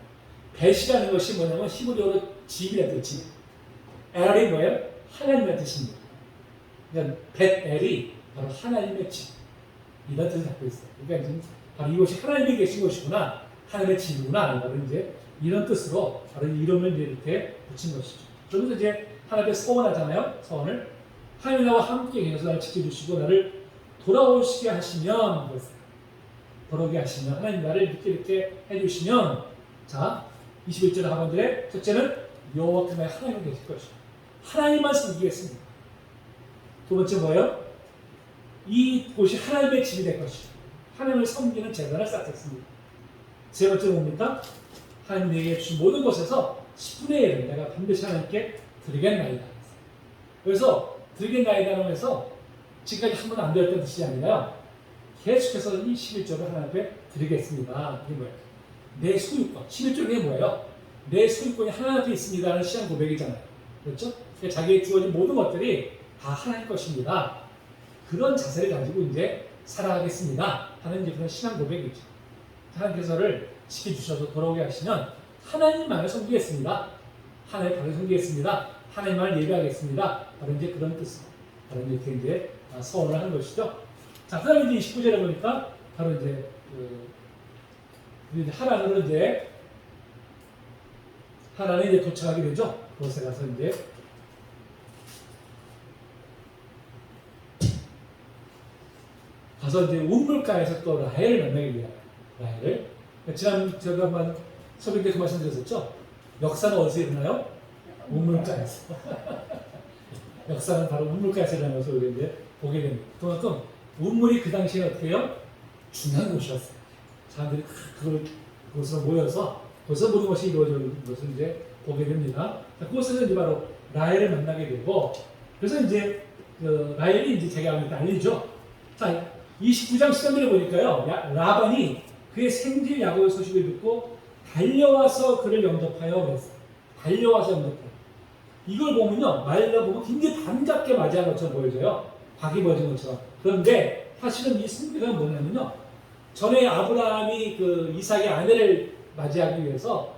벳이라는 것이 뭐냐면 히브리어로 집이라는 뜻이에요. 엘이 뭐예요? 하나님의 뜻입니다. 그러니까 벳엘이 바로 하나님의 집. 이런 뜻을 갖고 있어요. 그러니까 지금 바로 이곳이 하나님이 계신 곳이구나. 하나님의 집이구나. 바로 이제 이런 뜻으로 바로 이름을 이제 이렇게 붙인 것이죠. 그러면서 이제 하나님께 서원하잖아요. 서원을 하나님 나와 함께 계셔서 나를 지켜주시고 나를 돌아오시게 하시면 돌아오게 하시면 하나님 나를 이렇게 해주시면 자 21절 하반절에 첫째는 여호와께 나의 하나님이 계실 것이다. 하나님만 섬기겠습니다. 두 번째 뭐예요? 이 곳이 하나님의 집이 될 것이다. 하나님을 섬기는 재단을 쌓겠습니다. 세 번째 뭡니까? 하나님 내게 주신 모든 것에서 10분의 1을 내가 반드시 하나님께 드리겠나이다. 그래서 드리겠나이다라고 해서 지금까지 한 번도 안 되었던 뜻이 아니라요. 계속해서 이 11조를 하나님께 드리겠습니다. 이게 뭐예요? 내 소유권. 11조는 뭐예요? 내 소유권이 하나님 앞에 있습니다. 하는 신앙 고백이잖아요. 그렇죠? 자기의 주어진 모든 것들이 다 하나님 것입니다. 그런 자세를 가지고 이제 살아가겠습니다. 하는 그런 신앙 고백이죠. 하나님께서를 지켜주셔서 돌아오게 하시면 하나님만을 섬기겠습니다. 하나님 바로 섬기겠습니다. 하나님만을 예배하겠습니다. 바로 이제 그런 뜻으로 바로 이렇게 이제 서원을 하는 것이죠. 자, 그 다음에 이제 29절에 보니까 바로 이제 하란으로 이제 하란에 이제 도착하게 되죠. 그곳에 가서 이제 우물가에서 또 라헬을 만나게 돼요. 라헬을. 지난 제가 한번 설교 때 그 말씀 드렸었죠. 역사는 어디서 일어나요? 우물가에서. 역사는 바로 우물가에서 일어나는 것을 우리가 이제 보게 됩니다. 그만큼 우물이 그 당시에 어떻게 해요? 중요한 곳이었어요. 사람들이 그곳으로 모여서 거기서 모든 것이 이루어지는 것을 이제 보게 됩니다. 그곳에서 이제 바로 라헬을 만나게 되고, 그래서 이제 라헬이 이제 제가 알리죠. 자, 29장 13절에 보니까요, 라반이 그의 생질 야곱의 소식을 듣고 달려와서 그를 영접하여 그랬어요. 달려와서 영접하여. 이걸 보면요, 말로 보면 굉장히 반갑게 맞이한 것처럼 보여져요. 박이 벌어진 것처럼. 그런데 사실은 이 승리가 뭐냐면요, 전에 아브라함이 그 이삭의 아내를 맞이하기 위해서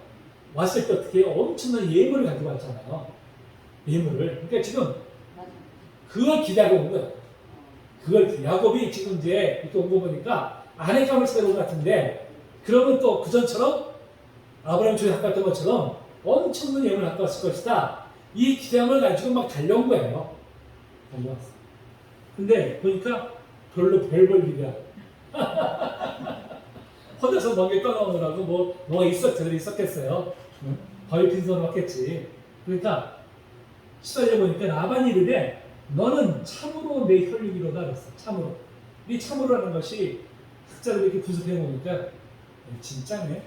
왔을 때 어떻게 엄청난 예물을 가지고 왔잖아요. 예물을. 그러니까 지금 그걸 기대하고 온 거예요. 그걸 야곱이 지금 이제 이렇게 온 거 보니까 아내감을 찾아온 것 같은데, 그러면 또 그전처럼 아브라함 쪽에 가까웠던 것처럼 엄청난 예물을 갖고 왔을 것이다. 이 기대함을 가지고 막 달려온 거예요. 달려왔어. 근데 보니까 별로 별볼 일이야. 혼자서 먹이 떠나오느라고 뭐가 제대로 있었겠어요. 거의 빈손으로 왔겠지. 그러니까 시달려 보니까 라반이 이르되 너는 참으로 내 혈육이로다 그랬어. 참으로. 이 참으로라는 것이 학자로 이렇게 분석해 보니까 진짜네.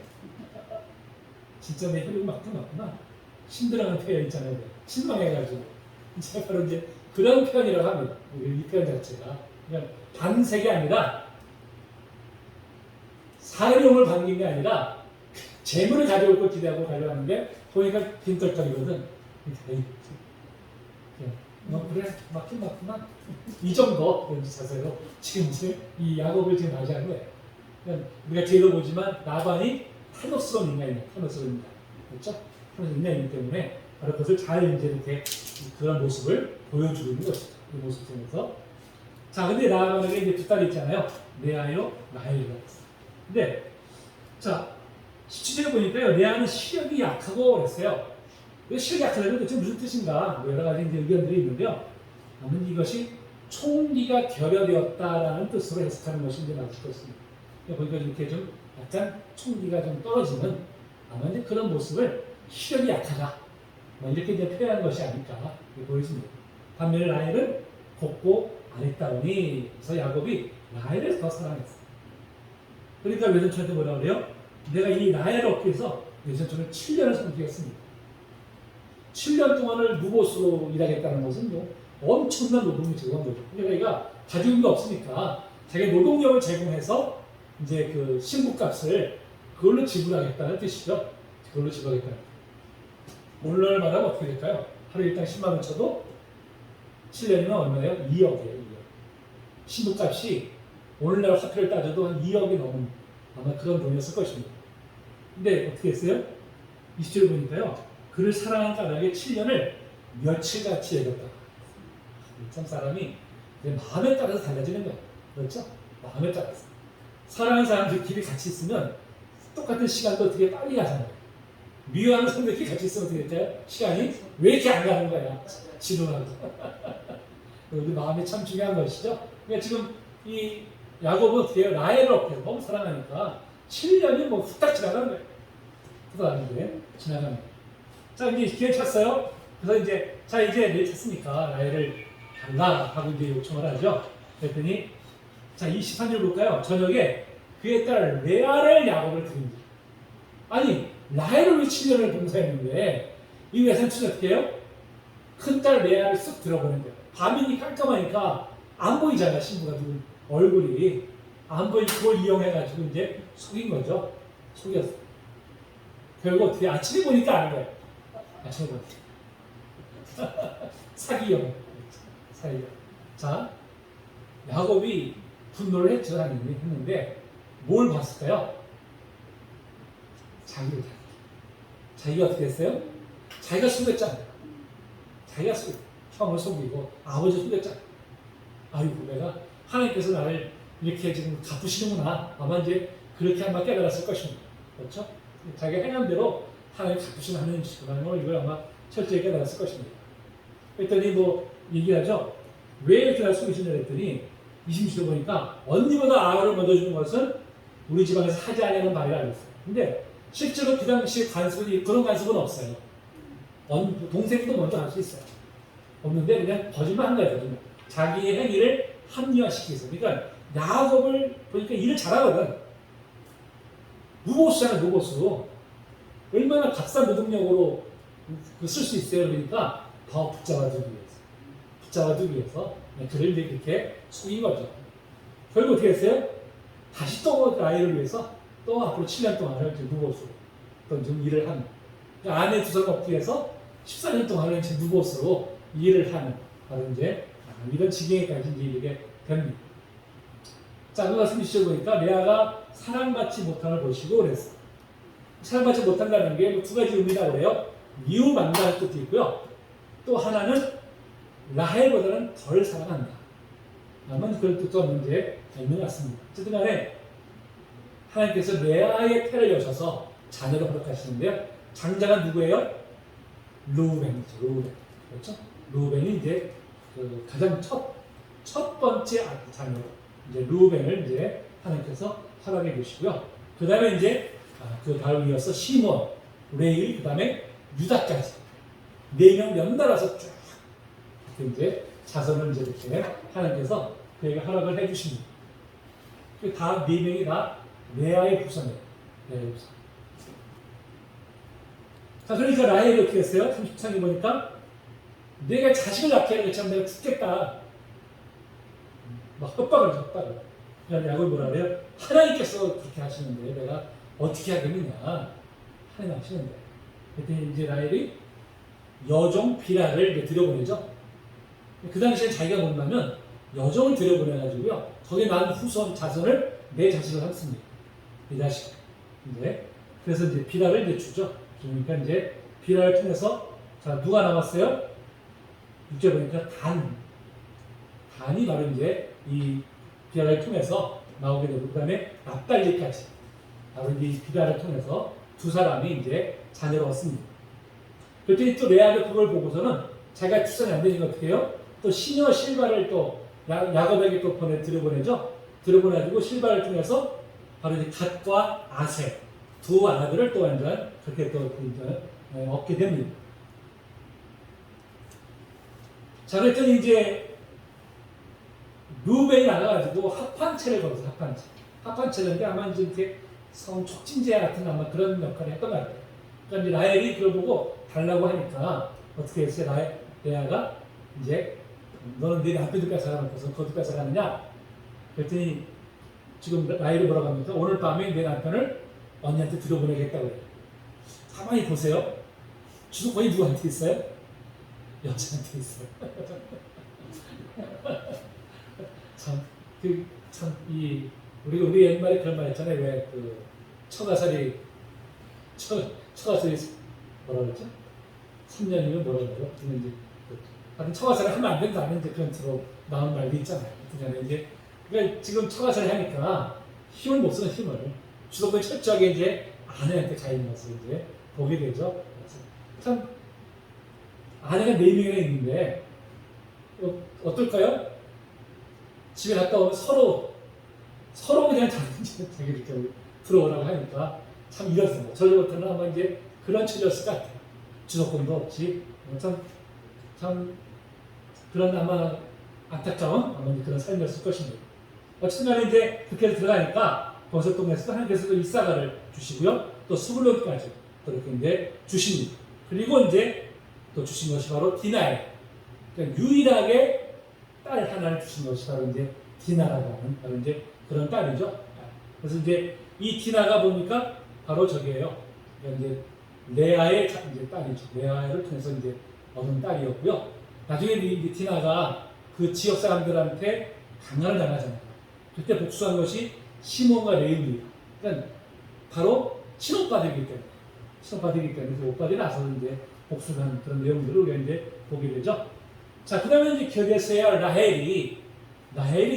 진짜 내 혈육 맞구나. 신드라는 표현 있잖아요. 실망해가지고. 제가 바로 이제 그런 표현이라고 합니다. 이 표현 자체가. 그냥 반색이 아니라 사령을 반긴 게 아니라 재물을 가져올 걸 기대하고 가려하는데 보니까 빈털터리거든. 그래 맞구나 이 정도 자세로 지금 이 야곱을 지금 맞이한 거예요. 우리가 뒤에도 보지만 라반이 탄옥스러운 인간이에요. 탄옥스러운 인간, 그렇죠? 탄옥스러운 인간이기 때문에 바로 그것을 잘 이제 이렇게 그런 모습을 보여주고 있는 것이죠. 이 모습 속에서. 자, 근데 라반에게 이제 두 딸이 있잖아요. 레아요, 라헬이라고 했어요. 근데 자 17절에 보니까요, 레아는 시력이 약하고 그랬어요. 왜 시력이 약하다는 게 무슨 뜻인가? 여러 가지 이제 의견들이 있는데요. 저는 이것이 총기가 결여되었다라는 뜻으로 해석하는 것이 이제 맞을 것입니다. 보니까 이렇게 좀 약간 총기가 좀 떨어지는 아마 이제 그런 모습을 시력이 약하다, 이렇게 이제 표현한 것이 아닐까 보여집니다. 반면에 라헬은 곱고 아랫다우니, 그래서 야곱이 라헬을 더 사랑했어요. 그러니까 외전촌한테 뭐라고 그래요? 내가 이 라헬을 얻기 위해서 외전촌을 7년을 섬기겠습니다. 7년 동안을 무보수로 일하겠다는 것은 뭐 엄청난 노동을 제공한 거죠. 그러니까 얘가 가지고 있는 게 없으니까 자기 노동력을 제공해서 이제 그 신부값을 그걸로 지불하겠다는 뜻이죠. 그걸로 지불하겠다는 뜻. 오늘날 말하면 어떻게 될까요? 하루 일당 10만 원 쳐도 7년이면 얼마예요? 2억이에요. 2억. 신부값이 오늘날 화폐를 따져도 한 2억이 넘은 아마 그런 돈이었을 것입니다. 근데 어떻게 했어요? 20절 보니까요, 그를 사랑한 까닭에 7년을 며칠같이 여겼다. 참 사람이 마음에 따라서 달라지는 거예요. 그렇죠? 마음에 따라서. 사랑하는 사람들끼리 같이 있으면 똑같은 시간도 되게 빨리 가잖아요. 미워하는 사람들끼리 같이 있으면 어떻게 될까요? 시간이 왜 이렇게 안 가는 거야? 지루하고. 우리 마음이 참 중요한 것이죠. 그러니까 지금 이 야곱은 어떻게 해요? 라헬을 얻고 너무 사랑하니까 7년이 뭐 후딱 지나가는 거예요. 후딱 지나가는 거예요. 자, 이제 기회 찼어요. 그래서 이제, 자, 이제 내 찼으니까 라헬을 달라 하고 이제 요청을 하죠. 그랬더니, 자, 23절 볼까요? 저녁에 그의 딸 레아를 야곱을 드립니다. 아니, 라헬을 왜 7년을 봉사했는데, 이 외삼촌이 어떻게 해요? 큰 딸 레아를 쓱 들어보는 거예요. 밤이니 깜깜하니까 안 보이잖아, 신부가 누군 얼굴이. 안 보이고 그걸 이용해가지고 이제 속인 거죠. 속였어. 결국 어떻게 아침에 보니까 아는 거예요. 아침에 보니까. 사기용. 사기용. 자, 야곱이 분노를 했죠. 했는데 뭘 봤을까요? 자기를 다. 자기가 어떻게 했어요? 자기가 속였잖아요. 형을 속이고 아버지 속였잖아요. 아이고, 내가 하나님께서 나를 이렇게 지금 갚으시는구나. 아마 이제 그렇게 아마 깨달았을 것입니다. 그렇죠? 자기가 행한 대로 하나님 갚으시는 하나님이시구나. 이걸 아마 철저히 깨달았을 것입니다. 그랬더니 뭐 얘기하죠. 왜 이렇게 날 속이시냐 했더니 20절 보니까 언니보다 아우를 먼저 주는 것은 우리 집안에서 하지 않는 말이라 그랬어요. 근데 실제로 그 당시에 관습이 그런 관습은 없어요. 동생도 먼저 할 수 있어요. 없는데 그냥 거짓말 한 거예요. 거짓말. 자기의 행위를 합리화시키기 위해서. 그러니까 야곱을 보니까 일을 잘하거든. 무보수잖아요. 무보수. 얼마나 값싼 노동력으로 쓸 수 있어요. 그러니까 더 붙잡아주기 위해서. 붙잡아주기 위해서 그를 이제 이렇게 속인 거죠. 결국 어떻게 했어요? 다시 또 아이를 위해서 또 앞으로 7년 동안을 무보수 또 좀 일을 하는. 그러니까 아내 두 살 얻기 위해서 14년 동안을 이제 무보수로 일을 하는. 바로 이제 이런 지경에까지 이제 이르게 됩니다. 자, 누가 30절 보니까 레아가 사랑받지 못함을 보시고 그랬어. 사랑받지 못한다는 게 두 가지 의미라고 그래요. 미움받는다는 뜻도 있고요. 또 하나는 라헬보다는 덜 사랑한다. 아마 그런 뜻도 문제 있는 것 같습니다. 어쨌든 간에 하나님께서 레아의 태를 여셔서 자녀를 허락하시는데요. 장자가 누구예요? 르우벤이죠. 르우벤. 그렇죠? 르우벤이 이제 그 가장 첫 번째 자녀. 이제 르우벤을 이제 하나님께서 허락해 주시고요. 그 다음에 이제 그 다음 이어서 시몬, 레위, 그 다음에 유다까지 4명 연달아서 쭉 이제 자손을 이제 이렇게 하나님께서 그에게 허락을 해주십니다. 다 4명이 다 레아의 후손이에요. 레아의 후손. 자, 그러니까 라헬이 어떻게 했어요? 33장에 보니까 내가 자식을 낳게 하면 참 내가 죽겠다. 막 협박을. 그냥 야곱이 뭐라 그래요? 하나님께서 그렇게 하시는데 내가 어떻게 하겠느냐. 하나님 하시는데. 그랬더니 이제 라헬이 여종 비라를 이제 들여보내죠. 그 당시에 자기가 본다면 여종을 들여보내가지고요. 거기에 난 후손 자손을 내 자식을 삼습니다. 이 자식. 이제 그래서 이제 비라를 이제 주죠. 그러니까 이제 비라를 통해서 자 누가 나왔어요? 6절 보니까 단이 바로 이제 이 비라를 통해서 나오게 되고 그다음에 납달리까지 바로 이 비라를 통해서 두 사람이 이제 자녀를 얻습니다. 그랬더니 또 레아가 그걸 보고서는 자기가 출산이 안 되니까 어떻게 해요? 또 시녀 실바를 또 야곱에게 또 들여보내죠. 들여보내가지고 실바를 통해서 바로 이제 갓과 아세 두 아들을 또 완전 그렇게 또 얻게 됩니다. 자, 그랬더니 이제 루벤이 나가가지고 합판체를 걸었어요. 합판체인데 아마 이제 이렇게 성 촉진제 같은 아마 그런 역할을 했던 것 같아요. 그러니까 이제 라헬이 그걸 보고 달라고 하니까 어떻게 했어요? 레아가 이제 너는 네 남편 뒷가서 살아놓고서 그 뒷가서 가느냐? 그랬더니 지금 라헬이 뭐라고 합니까? 오늘 밤에 내 남편을 언니한테 들여보내겠다고 해요. 가만히 보세요. 주도권이 누구한테 있어요? 여자한테 있어요. 우리 옛말에 그런 말 했잖아요. 왜 그 처가살이 뭐라 그랬죠? 3년이면 뭐라 그러죠? 하여튼 처가살이 하면 안 된다 하는 그런 들어 나온 말도 있잖아요. 그러니까 지금 처가살이 하니까 힘을 못 쓰는 힘을 주도권이 철저하게 이제 아내한테 가 있는 것을 이제 보게 되죠. 참 아내가 4명이나 있는데 어떨까요? 집에 갔다 오면 서로 그냥 자기 이렇게 들어오라고 하니까 참 이렇습니다. 저희부터는 아마 이제 그런 처지였을 것 같아요. 주도권도 없이 참 그런 아마 안타까운 아마 그런 삶이었을 것입니다. 어쨌든 이제 그렇게 들어가니까 거기서 또 하나님께서도 이사가를 주시고요. 또 스불론까지 또 이렇게 이제 주십니다. 그리고 이제 또 주신 것이 바로 디나예요. 그러니까 유일하게 딸 하나를 주신 것이 바로 이제 디나라고 하는 바로 이제 그런 딸이죠. 그래서 이제 이 디나가 보니까 바로 저기예요. 그러니까 이제 레아의 이제 딸이죠. 레아를 통해서 이제 얻은 딸이었고요. 나중에 이 디나가 그 지역 사람들한테 강간을 당하잖아요. 그때 복수한 것이 시몬과 레위입니다. 그러니까 바로 친오빠들이기 때문에 그 오빠들이 나서서 이제 복수하는 그런 내용들을 우리가 이제 보게 되죠. 자, 그 다음에 이제 게데스의 라헬이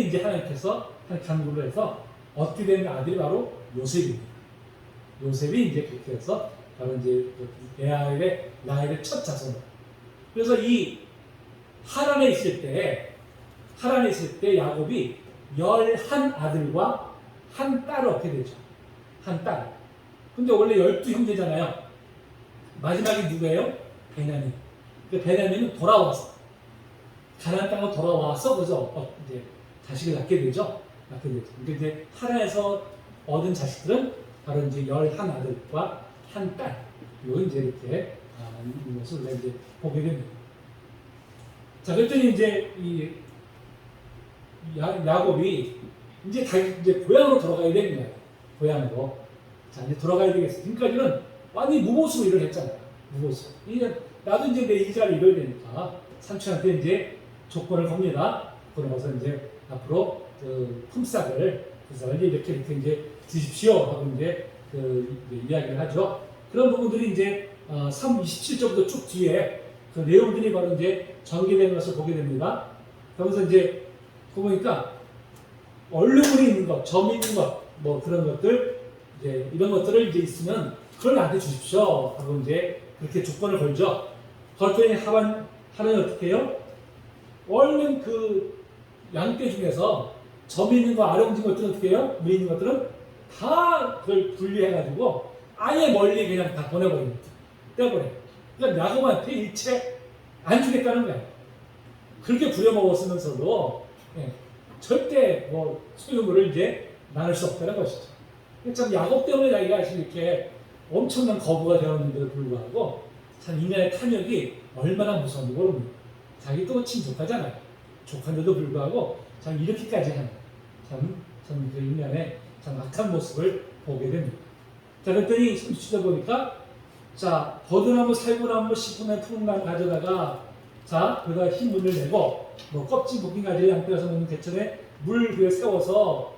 이제 하나님께서 간구를 해서 얻게 된 아들이 바로 요셉입니다. 요셉이 이제 그렇게 해서 바로 이제 라헬의 첫 자손. 그래서 이 하란에 있을 때 야곱이 11아들과 한 딸을 얻게 되죠. 한 딸. 근데 원래 12형제잖아요. 마지막이 누구예요? 베냐민. 그 베냐민은 돌아와서 가나안 땅으로 돌아와서 그래서 이제 자식을 낳게 되죠. 그러니까 이제 하란에서 얻은 자식들은 바로 이제 11아들과 한 딸. 이거 이제 이렇게 있는 것을 우리가 이제 보게 됩니다. 자, 그랬더니 이제 이 야곱이 이제 고향으로 돌아가야 되는 거예요. 고향으로. 자, 이제 돌아가야 되겠어. 지금까지는 완전히 무보수로 일을 했잖아요. 무보수. 나도 이제 내 이자를 이뤄야 되니까 삼촌한테 이제 조건을 겁니다. 그러면서 이제 앞으로 그 품삯을 이렇게 이제 드십시오 하고 이제 이야기를 하죠. 그런 부분들이 이제 27절부터 쭉 뒤에 그 내용들이 바로 이제 전개되는 것을 보게 됩니다. 그러면서 이제 보니까 얼룩물이 있는 것, 점이 있는 것, 뭐 그런 것들, 이제 이런 것들을 이제 있으면 그걸 나한테 주십시오 하고 이제 그렇게 조건을 걸죠. 그랬더니 하나는 어떻게 해요? 얼른 그 양떼 중에서 점이 있는 거, 아령진 것들은 어떻게 해요? 물 있는 것들은 다 그걸 분리해가지고 아예 멀리 그냥 다 보내버립니다. 떼버려요. 그러니까 야곱한테 일체 안 주겠다는 거예요. 그렇게 부려먹었으면서도 절대 뭐 소유물을 이제 나눌 수 없다는 것이죠. 참 야곱 때문에 자기가 이렇게 엄청난 거부가 되었는데도 불구하고 참 인간의 탐욕이 얼마나 무서운지 모릅니다. 자기 또 친족하잖아요. 족한데도 불구하고 참 이렇게까지 하는 참 그 인간의 참 악한 모습을 보게 됩니다. 자, 그랬더니 37절 보니까 자, 버드나무, 살구나무, 시코나 푸른나무 가져다가 자, 그가 흰 문을 내고 뭐 껍질 묶인 가지를 양떼어서 먹는 개천에 물 위에 세워서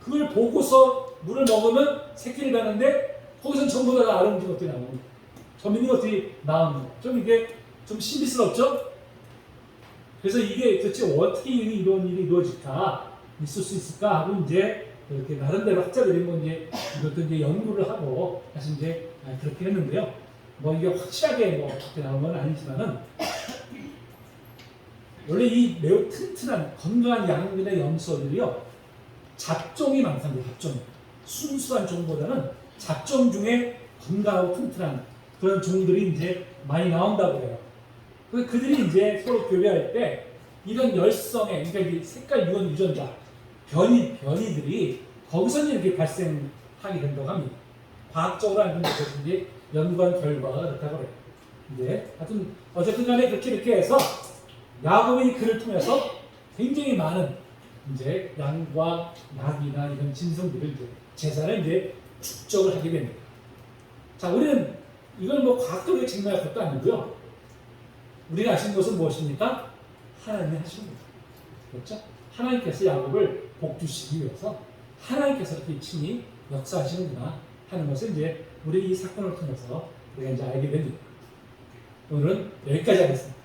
그걸 보고서 물을 먹으면 새끼를 가는데 거기서 전부 다 아름다운 것들이 나옵니다. 재밌는 것들이 나옵니다. 좀 이게 좀 신비스럽죠? 그래서 이게 도대체 어떻게 이런 일이 이루어질까? 있을 수 있을까? 하고 이제 이렇게 나름대로 학자들이 뭐 이제 이것도 이제 연구를 하고 사실 이제 그렇게 했는데요. 뭐 이게 확실하게 뭐 그렇게 나온 건 아니지만은 원래 이 매우 튼튼한 건강한 양분의 염소들이요 잡종이 많답니다. 잡종. 순수한 종보다는 잡종 중에 건강하고 튼튼한 그런 종들이 이제 많이 나온다고 해요. 그들이 이제 서로 교배할 때 이런 열성에, 그러니까 이 색깔 유전 유전자, 변이들이 거기서 이렇게 발생하게 된다고 합니다. 과학적으로 하는 것이 연구한 결과가 그렇다고 해요. 이제 하여튼 어쨌든 간에 이렇게 해서 야곱이 그를 통해서 굉장히 많은 이제 양과 낙이나 이런 짐승들을 이제 제사를 이제 축적을 하게 됩니다. 자, 우리는 이걸 뭐 과학적으로 증명할 것도 아니고요. 우리가 아시는 것은 무엇입니까? 하나님이 하신 겁니다. 그렇죠? 하나님께서 야곱을 복주시기 위해서 하나님께서 이렇게 친히 역사하시는구나 하는 것을 이제 우리 이 사건을 통해서 우리가 이제 알게 됩니다. 오늘은 여기까지 하겠습니다.